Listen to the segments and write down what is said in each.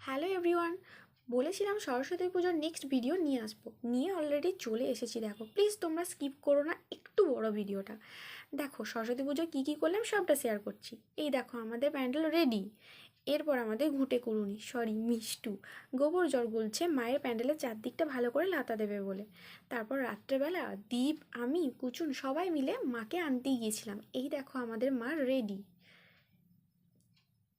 Hello everyone, বলেছিলাম সরস্বতী পুজোর next video নিয়ে আসবো, নিয়ে অলরেডি চলে এসেছি। দেখো প্লিজ তোমরা স্কিপ করো না, একটু বড় ভিডিওটা দেখো। সরস্বতী পুজোয় কী কী করলাম সবটা শেয়ার করছি। এই দেখো আমাদের প্যান্ডেল রেডি। এরপর আমাদের ঘুঁটে কুড়ুনি মিষ্টু গোবর জল গুলছে মায়ের প্যান্ডেলের চারদিকটা ভালো করে লাতা দেবে বলে। তারপর রাত্রেবেলা দীপ, আমি, কুচুন সবাই মিলে মাকে আনতেই গিয়েছিলাম। এই দেখো আমাদের মা রেডি,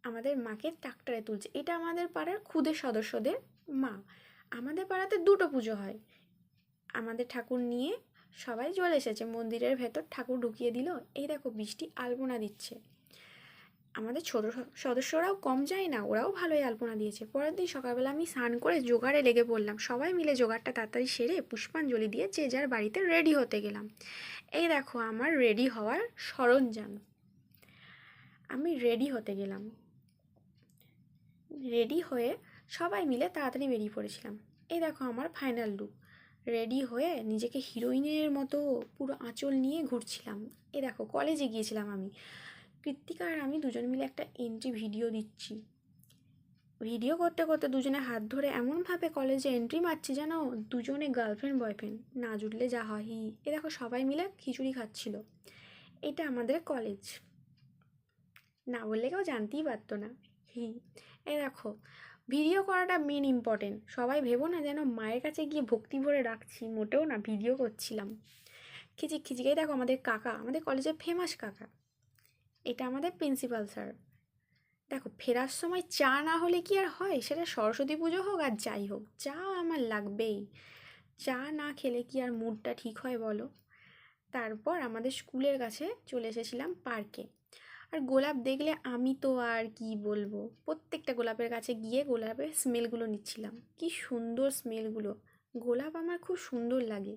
আমাদের মাকে ট্রাক্টরে তুলছে। এটা আমাদের পাড়ার ক্ষুদে সদস্যদের মা। আমাদের পাড়াতে দুটো পুজো হয়। আমাদের ঠাকুর নিয়ে সবাই চলে এসেছে মন্দিরের ভেতর, ঠাকুর ঢুকিয়ে দিল। এই দেখো বৃষ্টি আলপনা দিচ্ছে। আমাদের ছোট সদস্যরাও কম যায় না, ওরাও ভালোই আলপনা দিয়েছে। পরের দিন সকালবেলা আমি স্নান করে জোগাড়ে লেগে পড়লাম। সবাই মিলে জোগাড়টা তাড়াতাড়ি সেরে পুষ্পাঞ্জলি দিয়ে যে যার বাড়িতে রেডি হতে গেলাম। এই দেখো আমার রেডি হওয়ার সরঞ্জাম। আমি রেডি হতে গেলাম, রেডি হয়ে সবাই মিলে তাড়াতাড়ি বেরিয়ে পড়েছিলাম। এই দেখো আমার ফাইনাল লুক। রেডি হয়ে নিজেকে হিরোইনের মতো পুরো আঁচল নিয়ে ঘুরছিলাম। এই দেখো কলেজে গিয়েছিলাম আমি, কৃত্তিকা আর আমি দুজন মিলে একটা এন্ট্রি ভিডিও দিচ্ছি। ভিডিও করতে করতে দুজনে হাত ধরে এমনভাবে কলেজে এন্ট্রি মারছি যেন দুজনে গার্লফ্রেন্ড বয়ফ্রেন্ড, না জুটলে যা হয়। এ দেখো সবাই মিলে খিচুড়ি খাচ্ছিল। এটা আমাদের কলেজ, না বললে কেউ জানতেই পারতো না। এই দেখো ভিডিও করাটা মেন ইম্পর্টেন্ট। সবাই ভেবো না যেন মায়ের কাছে গিয়ে ভক্তি ভরে ডাকছি, মোটেও না, ভিডিও করছিলাম। খিচিক খিচিক। এই দেখো আমাদের কাকা, আমাদের কলেজের ফেমাস কাকা। এটা আমাদের প্রিন্সিপাল স্যার। দেখো ফেরার সময় চা না হলে কি আর হয়, সেটা সরস্বতী পুজো হোক আর যাই হোক, চা আমার লাগবেই। চা না খেলে কি আর মুডটা ঠিক হয় বলো। তারপর আমাদের স্কুলের কাছে চলে এসেছিলাম পার্কে। আর গোলাপ দেখলে আমি তো আর কি বলবো, প্রত্যেকটা গোলাপের কাছে গিয়ে গোলাপের স্মেলগুলো নিচ্ছিলাম। কি সুন্দর স্মেলগুলো, গোলাপ আমার খুব সুন্দর লাগে।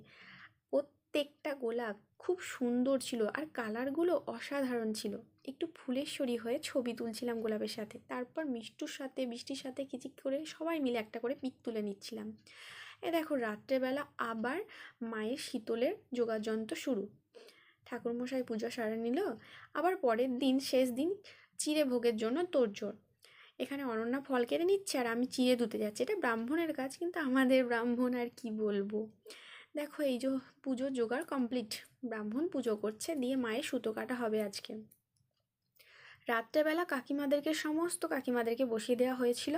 প্রত্যেকটা গোলাপ খুব সুন্দর ছিল আর কালারগুলো অসাধারণ ছিল। একটু ফুলেশ্বরী হয়ে ছবি তুলছিলাম গোলাপের সাথে। তারপর মিষ্টুর সাথে বৃষ্টির সাথে কিচিক করে সবাই মিলে একটা করে পিক তুলে নিচ্ছিলাম। এ দেখো রাত্রেবেলা আবার মায়ের শীতলের যোগাযন্ত্র শুরু। ঠাকুরমশাই পূজা সারে নিল। আবার পরের দিন শেষ দিন চিঁড়ে ভোগের জন্য তোড়জোড়। এখানে অনন্যা ফল কেটে নিচ্ছে আর আমি চিঁড়ে ধুতে যাচ্ছি। এটা ব্রাহ্মণের কাজ, কিন্তু আমাদের ব্রাহ্মণ আর কি বলবো। দেখো এই যে পুজোর জোগাড় কমপ্লিট, ব্রাহ্মণ পুজো করছে, দিয়ে মায়ের সুতো কাটা হবে আজকে। রাত্রেবেলা সমস্ত কাকিমাদেরকে বসিয়ে দেওয়া হয়েছিল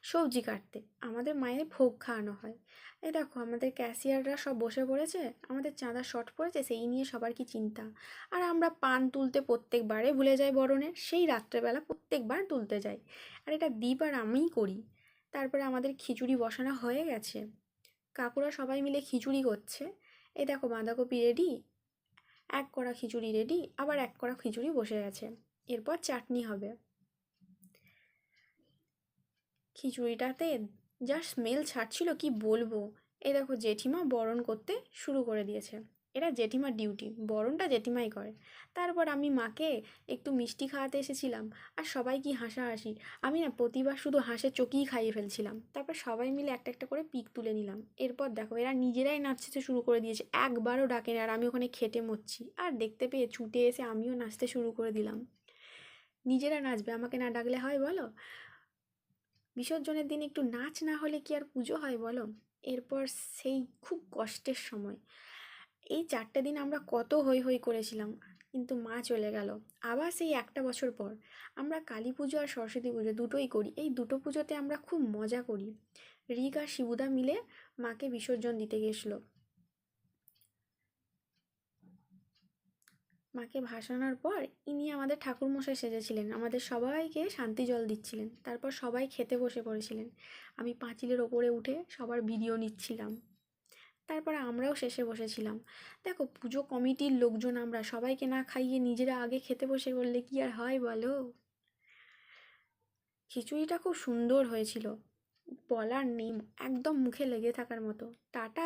সবজি কাটতে। আমাদের মায়ের ভোগ খাওয়ানো হয়। এই দেখো আমাদের ক্যাশিয়াররা সব বসে পড়েছে, আমাদের চাঁদা শর্ট পড়েছে সেই নিয়ে সবার কি চিন্তা। আর আমরা পান তুলতে প্রত্যেকবারে ভুলে যাই বরণের, সেই রাত্রেবেলা প্রত্যেকবার তুলতে যাই। আর এটা দীপ আর আমিই করি। তারপরে আমাদের খিচুড়ি বসানো হয়ে গেছে, কাকুরা সবাই মিলে খিচুড়ি করছে। এই দেখো বাঁধাকপি রেডি, এক কড়া খিচুড়ি রেডি, আবার এক কড়া খিচুড়ি বসে গেছে। এরপর চাটনি হবে। খিচুড়িটাতে যা স্মেল ছাড়ছিল কি বলবো। এই দেখো জেঠিমা বরণ করতে শুরু করে দিয়েছে। এটা জেঠিমার ডিউটি, বরণটা জেঠিমাই করে। তারপর আমি মাকে একটু মিষ্টি খাওয়াতে এসেছিলাম, আর সবাই কি হাসাহাসি। আমি না প্রতিবার শুধু হাসে চকিই খাইয়ে ফেলছিলাম। তারপর সবাই মিলে একটা একটা করে পিক তুলে নিলাম। এরপর দেখো এরা নিজেরাই নাচতে শুরু করে দিয়েছে, একবারও ডাকেনি। আর আমি ওখানে খেটে মরছি, আর দেখতে পেয়ে ছুটে এসে আমিও নাচতে শুরু করে দিলাম। নিজেরা নাচবে, আমাকে না ডাকলে হয় বলো। বিসর্জনের দিন একটু নাচ না হলে কি আর পুজো হয় বলো। এরপর সেই খুব কষ্টের সময়, এই 4টে দিন আমরা কত হই হই করেছিলাম, কিন্তু মা চলে গেল। আবার সেই একটা বছর পর আমরা কালী পুজো আর সরস্বতী পুজো দুটোই করি। এই দুটো পুজোতে আমরা খুব মজা করি। রিক আর শিবুদা মিলে মাকে বিসর্জন দিতে গেছিলো। মাকে ভাসানোর পর ইনি আমাদের ঠাকুরমশাই সেজেছিলেন, আমাদের সবাইকে শান্তি জল দিচ্ছিলেন। তারপর সবাই খেতে বসে পড়েছিলেন। আমি পাঁচিলের ওপরে উঠে সবার ভিডিও নিচ্ছিলাম। তারপরে আমরাও শেষে বসেছিলাম। দেখো পুজো কমিটির লোকজন আমরা, সবাইকে না খাইয়ে নিজেরা আগে খেতে বসে বললে কি আর হয় বলো। খিচুড়িটা খুব সুন্দর হয়েছিল, বলার নেই, একদম মুখে লেগে থাকার মতো। টাটা।